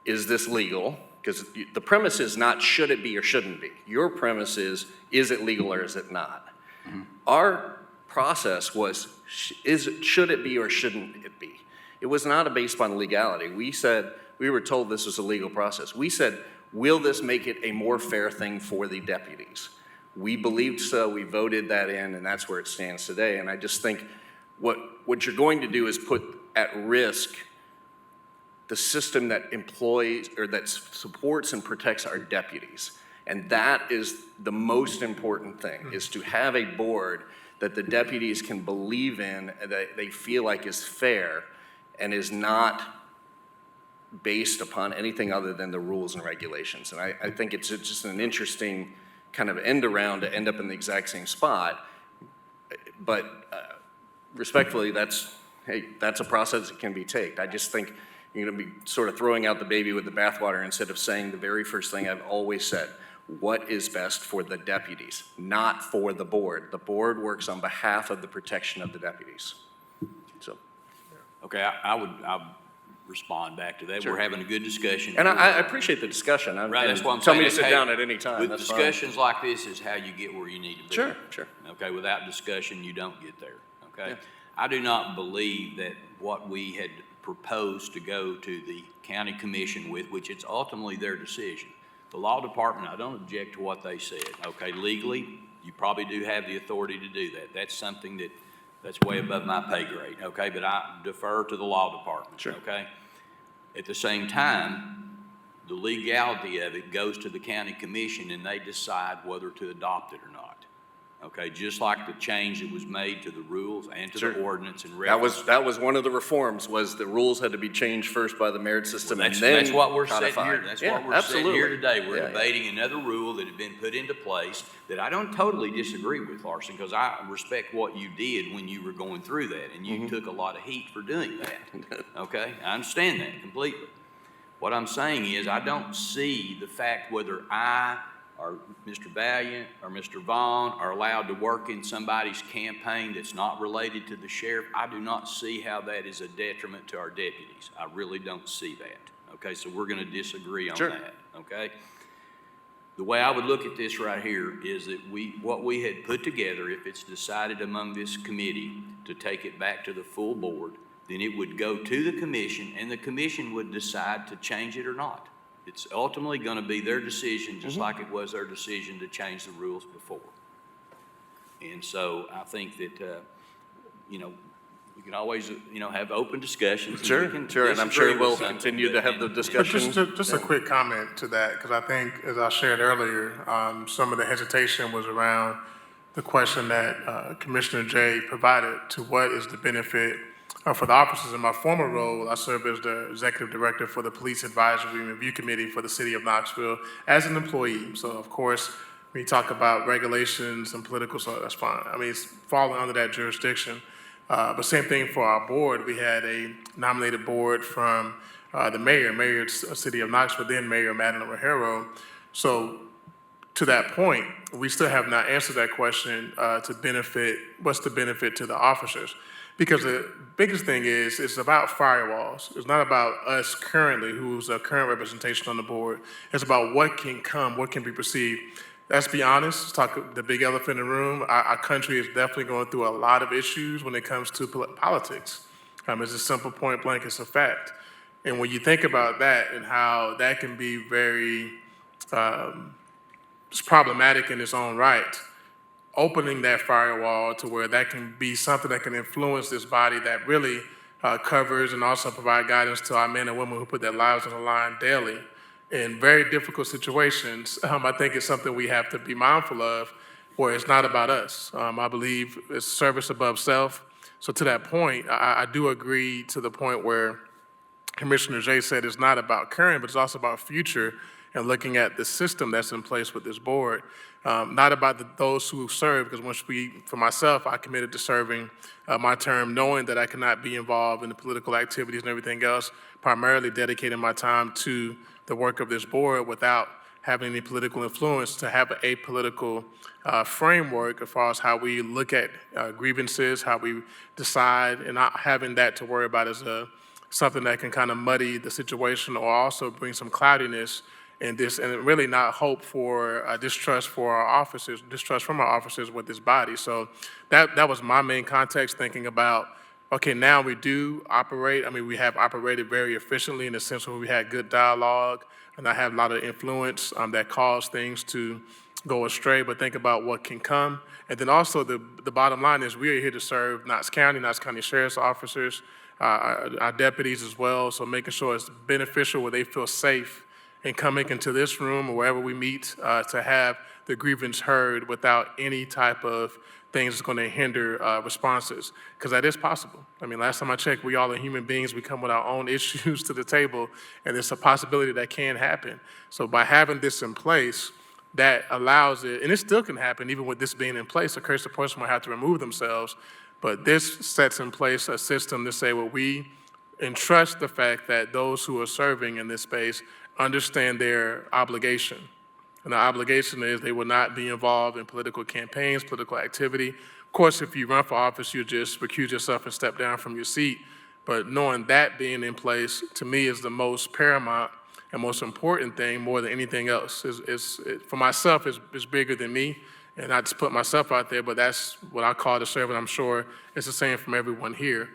is this legal? Because the premise is not should it be or shouldn't be. Your premise is it legal or is it not? Mm-hmm. Our process was, should it be or shouldn't it be? It was not based on legality. We were told this was a legal process. We said, will this make it a more fair thing for the deputies? We believed so, we voted that in, and that's where it stands today. And I just think what you're going to do is put at risk the system that employs, or that supports and protects our deputies. And that is the most important thing, is to have a board that the deputies can believe in, that they feel like is fair and is not based upon anything other than the rules and regulations. And I think it's just an interesting kind of end around to end up in the exact same spot. But respectfully, that's a process that can be taken. I just think you're gonna be sort of throwing out the baby with the bathwater instead of saying the very first thing I've always said: what is best for the deputies, not for the board. The board works on behalf of the protection of the deputies. So. Okay, I'll respond back to that. Sure. We're having a good discussion. And I appreciate the discussion. Right, that's what I'm Tell saying. me to sit Okay, down at any time, with that's fine. discussions like this is how you get where you need to be. Sure, sure. Okay, without discussion, you don't get there, okay? Yeah. I do not believe that what we had proposed to go to the county commission with, which it's ultimately their decision. The law department, I don't object to what they said, okay? Legally, you probably do have the authority to do that. That's something that's way above my pay grade, okay? But I defer to the law department, Sure. okay? At the same time, the legality of it goes to the county commission and they decide whether to adopt it or not. Okay, just like the change that was made to the rules and to Sure. the ordinance and That reference. was one of the reforms, was the rules had to be changed first by the merit system and That's, then that's what we're sitting codified. here. That's Yeah, what we're sitting here absolutely. today. We're Yeah, yeah. debating another rule that had been put into place that I don't totally disagree with, Larson, because I respect what you did when you were going through that, and you took a lot of heat for doing that. Okay, I understand that completely. What I'm saying is, I don't see the fact whether I or Mr. Valiant or Mr. Vaughn are allowed to work in somebody's campaign that's not related to the sheriff, I do not see how that is a detriment to our deputies. I really don't see that. Okay, so we're gonna disagree on Sure. that, okay? The way I would look at this right here is that what we had put together, if it's decided among this committee to take it back to the full board, then it would go to the commission, and the commission would decide to change it or not. It's ultimately gonna be their decision, just like it was their decision to change the rules before. And so I think that, you know, we can always, you know, have open discussions. and we Sure, can sure, and I'm disagree sure with we'll something, continue to have the But discussion. just a quick comment to that, because I think, as I shared earlier, some of the hesitation was around the question that Commissioner Jay provided to what is the benefit for the officers. In my former role, I served as the executive director for the Police Advisory and Review Committee for the city of Knoxville as an employee. So of course, when you talk about regulations and political, so that's fine. I mean, it's falling under that jurisdiction. But same thing for our board. We had a nominated board from the mayor of the city of Knoxville, then Mayor Madeline O'Hara. So to that point, we still have not answered that question to benefit, what's the benefit to the officers? Because the biggest thing is, it's about firewalls. It's not about us currently, who's a current representation on the board. It's about what can come, what can be perceived. Let's be honest, let's talk the big elephant in the room. Our country is definitely going through a lot of issues when it comes to politics. It's a simple point blank, it's a fact. And when you think about that and how that can be very it's problematic in its own right, opening that firewall to where that can be something that can influence this body that really covers and also provide guidance to our men and women who put their lives on the line daily in very difficult situations, I think it's something we have to be mindful of, where it's not about us. I believe it's service above self. So to that point, I do agree to the point where Commissioner Jay said it's not about current, but it's also about future and looking at the system that's in place with this board. Not about those who serve, because for myself, I committed to serving my term knowing that I cannot be involved in the political activities and everything else, primarily dedicating my time to the work of this board without having any political influence, to have an apolitical framework as far as how we look at grievances, how we decide, and not having that to worry about as something that can kind of muddy the situation or also bring some cloudiness in this, and really not hope for distrust for our officers, distrust from our officers with this body. So that was my main context, thinking about, okay, now we do operate. I mean, we have operated very efficiently in the sense where we had good dialogue, and I have a lot of influence that caused things to go astray, but think about what can come. And then also the bottom line is we are here to serve Knox County Sheriff's officers, our deputies as well, so making sure it's beneficial where they feel safe and coming into this room or wherever we meet to have the grievance heard without any type of things that's going to hinder responses, because that is possible. I mean, last time I checked, we all are human beings. We come with our own issues to the table, and it's a possibility that can happen. So by having this in place, that allows it, and it still can happen even with this being in place. A cursed person will have to remove themselves, but this sets in place a system to say, well, we entrust the fact that those who are serving in this space understand their obligation. And the obligation is they will not be involved in political campaigns, political activity. Of course, if you run for office, you just recuse yourself and step down from your seat. But knowing that being in place, to me, is the most paramount and most important thing more than anything else. For myself, it's bigger than me. And I just put myself out there, but that's what I call the servant. I'm sure it's the same from everyone here.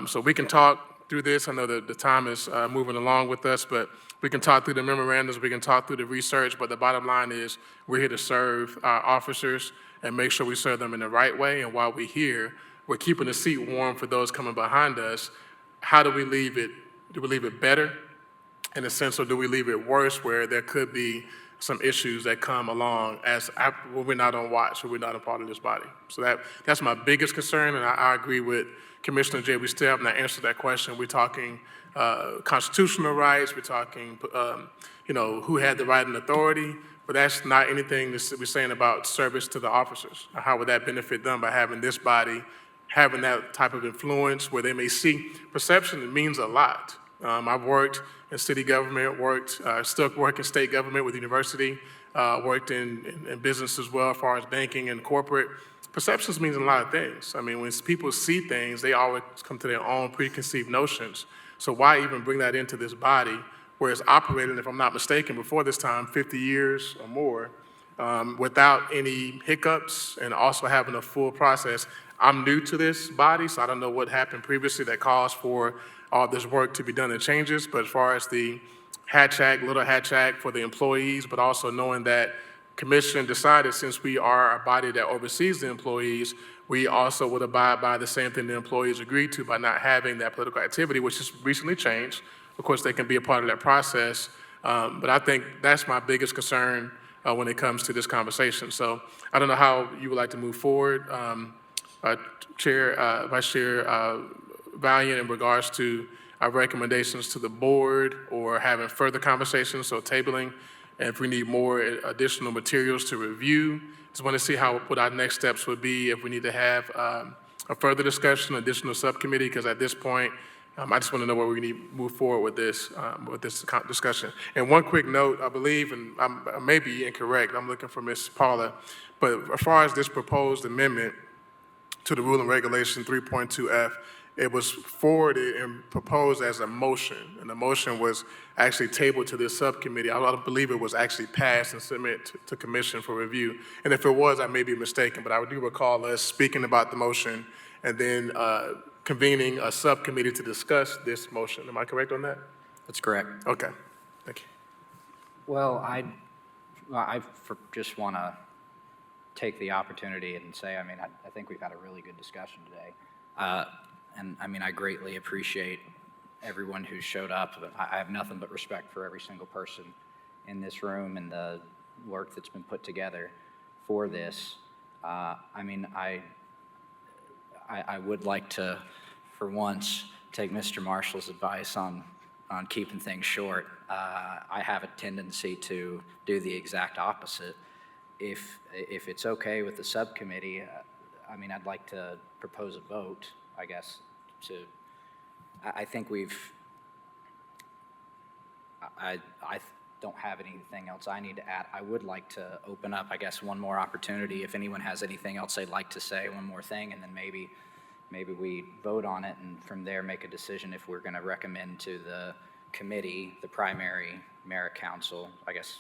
So we can talk through this. I know that the time is moving along with us, but we can talk through the memorandums, we can talk through the research, but the bottom line is we're here to serve our officers and make sure we serve them in the right way. And while we're here, we're keeping the seat warm for those coming behind us. How do we leave it? Do we leave it better in a sense, or do we leave it worse where there could be some issues that come along when we're not on watch or we're not a part of this body? So that's my biggest concern, and I agree with Commissioner Jay. We still have not answered that question. We're talking constitutional rights, we're talking, who had the right and authority, but that's not anything that we're saying about service to the officers. How would that benefit them by having this body, having that type of influence where they may see perception? It means a lot. I've worked in city government, still work in state government with university, worked in business as well, as far as banking and corporate. Perceptions means a lot of things. I mean, when people see things, they always come to their own preconceived notions. So why even bring that into this body where it's operating, if I'm not mistaken, before this time, 50 years or more, without any hiccups and also having a full process? I'm new to this body, so I don't know what happened previously that caused for all this work to be done and changes. But as far as the Hatch Act, Little Hatch Act for the employees, but also knowing that Commission decided, since we are a body that oversees the employees, we also would abide by the same thing the employees agreed to by not having that political activity, which has recently changed. Of course, they can be a part of that process, but I think that's my biggest concern when it comes to this conversation. So I don't know how you would like to move forward, Vice Chair Valiant, in regards to our recommendations to the board or having further conversations, so tabling. And if we need more additional materials to review, just want to see what our next steps would be if we need to have a further discussion, additional subcommittee, because at this point, I just want to know where we need to move forward with this discussion. And one quick note, I believe, and I may be incorrect, I'm looking for Ms. Paula, but as far as this proposed amendment to the Rule and Regulation 3.2F, it was forwarded and proposed as a motion, and the motion was actually tabled to this subcommittee. I don't believe it was actually passed and submitted to commission for review. And if it was, I may be mistaken, but I do recall us speaking about the motion and then convening a subcommittee to discuss this motion. Am I correct on that? That's correct. Okay, thank you. Well, just want to take the opportunity and say, I mean, I think we've had a really good discussion today. And I mean, I greatly appreciate everyone who showed up. I have nothing but respect for every single person in this room and the work that's been put together for this. I mean, I would like to, for once, take Mr. Marshall's advice on keeping things short. I have a tendency to do the exact opposite. If it's okay with the subcommittee, I mean, I'd like to propose a vote, I guess, I think I don't have anything else I need to add. I would like to open up, I guess, one more opportunity. If anyone has anything else they'd like to say, one more thing, and then maybe we vote on it, and from there make a decision if we're going to recommend to the committee, the primary merit council, I guess,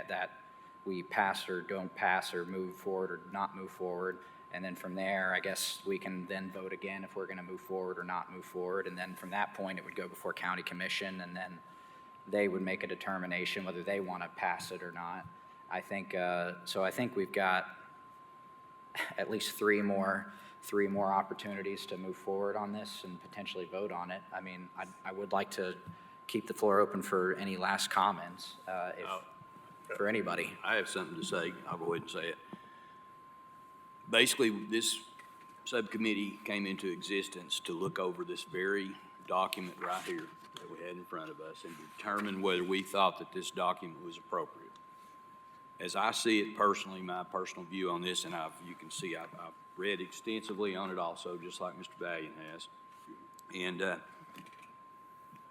that we pass or don't pass or move forward or not move forward. And then from there, I guess we can then vote again if we're going to move forward or not move forward. And then from that point, it would go before county commission, and then they would make a determination whether they want to pass it or not. I think so. I think we've got at least three more opportunities to move forward on this and potentially vote on it. I mean, I would like to keep the floor open for any last comments, for anybody. I have something to say. I'll go ahead and say it. Basically, this subcommittee came into existence to look over this very document right here that we had in front of us and determine whether we thought that this document was appropriate. As I see it personally, my personal view on this, and you can see I've read extensively on it also, just like Mr. Valiant has. And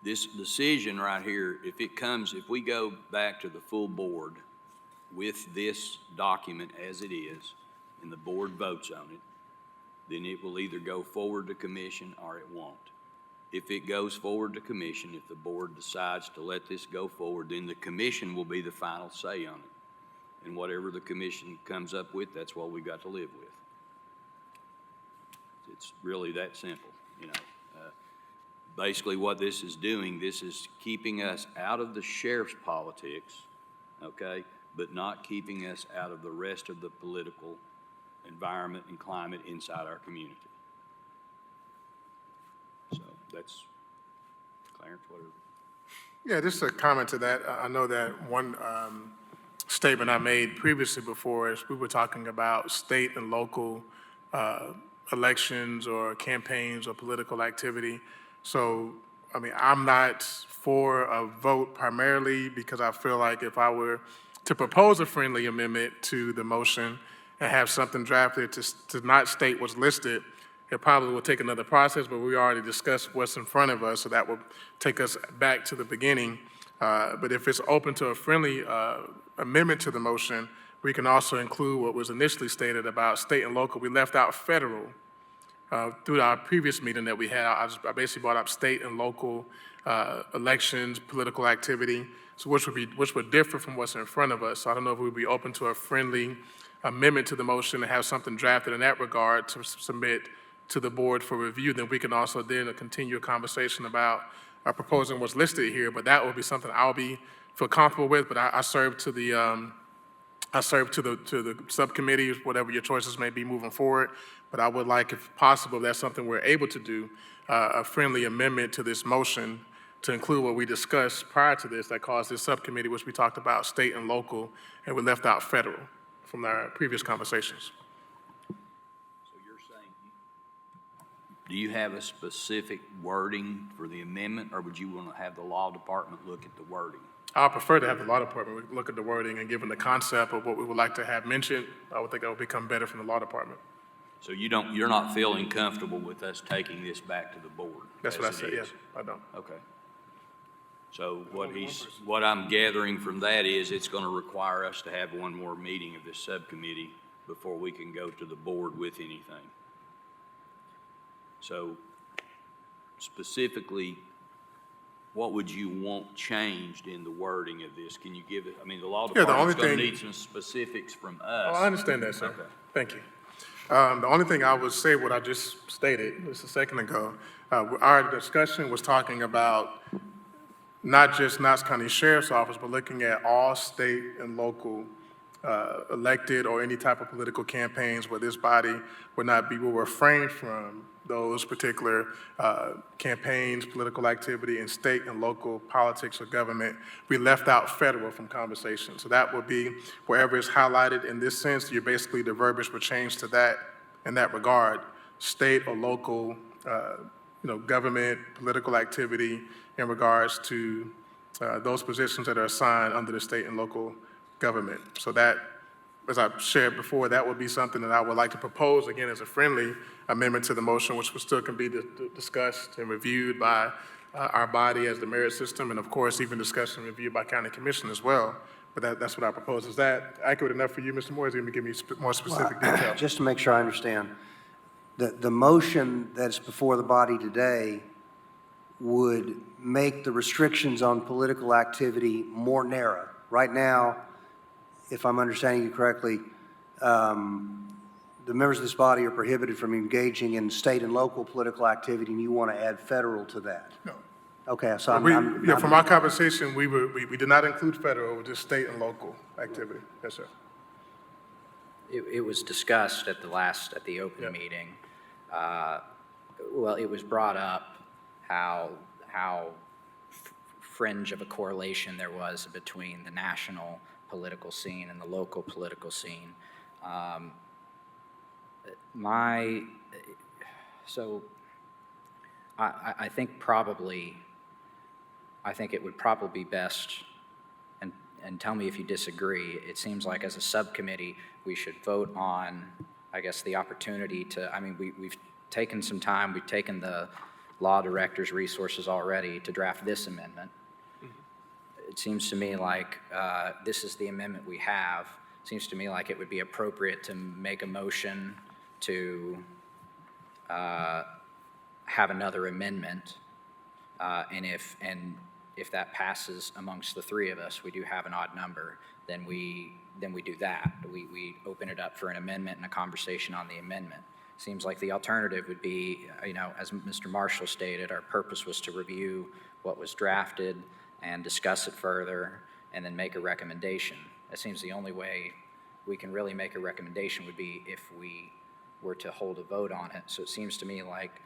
this decision right here, if we go back to the full board with this document as it is, and the board votes on it, then it will either go forward to commission or it won't. If it goes forward to commission, if the board decides to let this go forward, then the commission will be the final say on it. And whatever the commission comes up with, that's what we got to live with. It's really that simple, you know. Basically what this is doing, this is keeping us out of the sheriff's politics, okay, but not keeping us out of the rest of the political environment and climate inside our community. So that's, Clarence, whatever. Yeah, just a comment to that. I know that one statement I made previously before is we were talking about state and local elections or campaigns or political activity. So, I mean, I'm not for a vote primarily because I feel like if I were to propose a friendly amendment to the motion and have something drafted to not state what's listed, It probably will take another process, but we already discussed what's in front of us, so that will take us back to the beginning. But if it's open to a friendly amendment to the motion, we can also include what was initially stated about state and local. We left out federal. Through our previous meeting that we had, I basically brought up state and local elections, political activity, so which would differ from what's in front of us. So I don't know if we'd be open to a friendly amendment to the motion and have something drafted in that regard to submit to the board for review. Then we can also then continue a conversation about proposing what's listed here. But that will be something feel comfortable with. But I serve to the to the subcommittee, whatever your choices may be moving forward. But I would like, if possible, if that's something we're able to do, a friendly amendment to this motion to include what we discussed prior to this that caused this subcommittee, which we talked about state and local, and we left out federal from our previous conversations. So you're saying, do you have a specific wording for the amendment, or would you want to have the law department look at the wording? I prefer to have the law department look at the wording, and given the concept of what we would like to have mentioned, I would think that would become better from the law department. So you're not feeling comfortable with us taking this back to the board? That's what I as it said, is? yes, I don't. Okay. So what I'm gathering from that is it's going to require us to have one more meeting of this subcommittee before we can go to the board with anything. So specifically, what would you want changed in the wording of this? Can you give it, I mean, the law Yeah, the only department's going to thing- need some specifics from Oh, us. I understand that, sir. Okay. Thank you. The only thing I would say, what I just stated just a second ago, our discussion was talking about not just Knox County Sheriff's Office, but looking at all state and local elected or any type of political campaigns where this body will refrain from those particular campaigns, political activity in state and local politics or government. We left out federal from conversation. So that would be wherever it's highlighted in this sense, the verbiage would change to that in that regard, state or local, government, political activity in regards to those positions that are assigned under the state and local government. So that, as I've shared before, that would be something that I would like to propose, again, as a friendly amendment to the motion, which still can be discussed and reviewed by our body as the merit system, and of course, even discussed and reviewed by county commission as well. But that's what I propose. Is that accurate enough for you, Mr. Moore? Is he going to give me more specific details? Just to make sure I understand, the motion that's before the body today would make the restrictions on political activity more narrow. Right now, if I'm understanding you correctly, the members of this body are prohibited from engaging in state and local political activity, and you want to add federal to that? No. Okay, so From our conversation, we did not include federal, it was just state and local activity. Yes, sir. It was discussed at the open Yep. meeting. Well, it was brought up how fringe of a correlation there was between the national political scene and the local political scene. I think it would probably be best, and tell me if you disagree, it seems like as a subcommittee, we should vote on, I guess, the opportunity to, we've taken some time, we've taken the law director's resources already to draft this amendment. It seems to me like this is the amendment we have. It seems to me like it would be appropriate to make a motion to have another amendment, and if that passes amongst the three of us, we do have an odd number, then we do that. We open it up for an amendment and a conversation on the amendment. Seems like the alternative would be, as Mr. Marshall stated, our purpose was to review what was drafted and discuss it further, and then make a recommendation. It seems the only way we can really make a recommendation would be if we were to hold a vote on it. So it seems to me like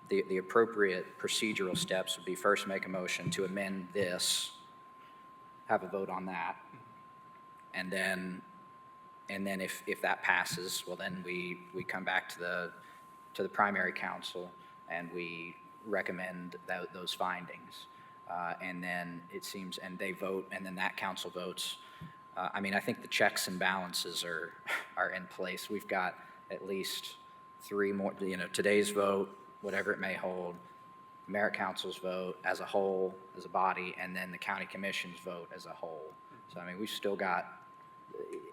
the appropriate procedural steps would be first make a motion to amend this, have a vote on that, and then if that passes, well, then we come back to the primary council and we recommend those findings. And then it seems, and they vote, and then that council votes. I think the checks and balances are in place. We've got at least three more, today's vote, whatever it may hold, merit council's vote as a whole, as a body, and then the county commission's vote as a whole. So, I mean, we've still got,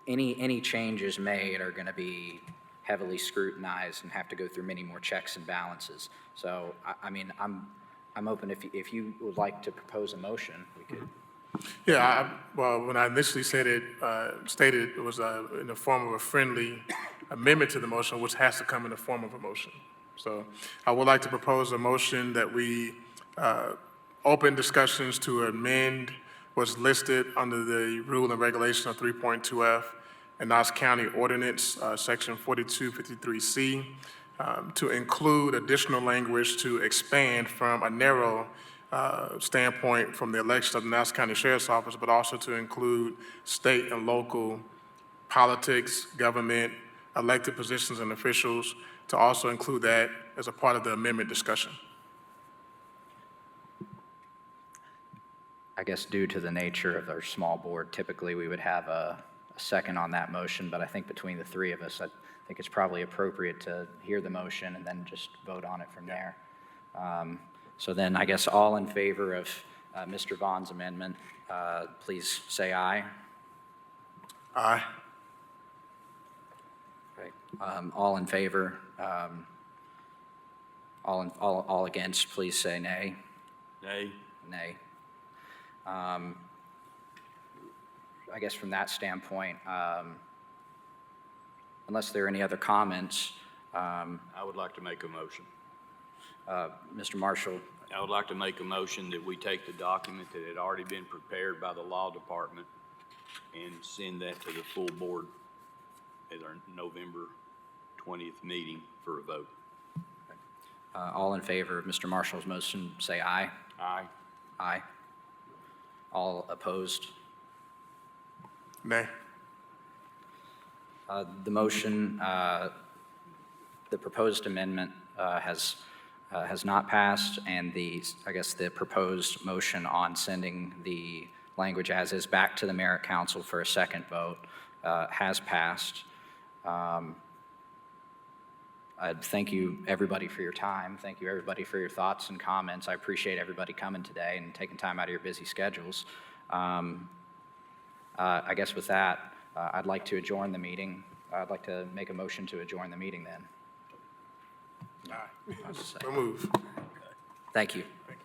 any changes made are going to be heavily scrutinized and have to go through many more checks and balances. So, I mean, I'm open, if you would like to propose a motion, we could. Yeah, well, when I initially said it, stated it was in the form of a friendly amendment to the motion, which has to come in the form of a motion. So I would like to propose a motion that we open discussions to amend what's listed under the rule and regulation of 3.2F in Knox County Ordinance, Section 4253C, to include additional language to expand from a narrow standpoint from the election of the Knox County Sheriff's Office, but also to include state and local politics, government, elected positions and officials, to also include that as a part of the amendment discussion. I guess due to the nature of our small board, typically we would have a second on that motion, but I think between the three of us, I think it's probably appropriate to hear the motion and then just vote on it from there. So then I guess all in favor of Mr. Vaughn's amendment, please say aye. Aye. Right. All in favor, all against, please say nay. Nay. Nay. I guess from that standpoint, unless there are any other comments, I would like to make a motion. Mr. Marshall, I would like to make a motion that we take the document that had already been prepared by the law department and send that to the full board at our November 20th meeting for a vote. all in favor of Mr. Marshall's motion, say aye. Aye. Aye. All opposed? Nay. The motion, the proposed amendment has not passed, and I guess the proposed motion on sending the language as is back to the Merit Council for a second vote has passed. I thank you, everybody, for your time. Thank you, everybody, for your thoughts and comments. I appreciate everybody coming today and taking time out of your busy schedules. I guess with that, I'd like to adjourn the meeting. I'd like to make a motion to adjourn the meeting then. Aye. I'll just say. So move. Thank you. Thank you.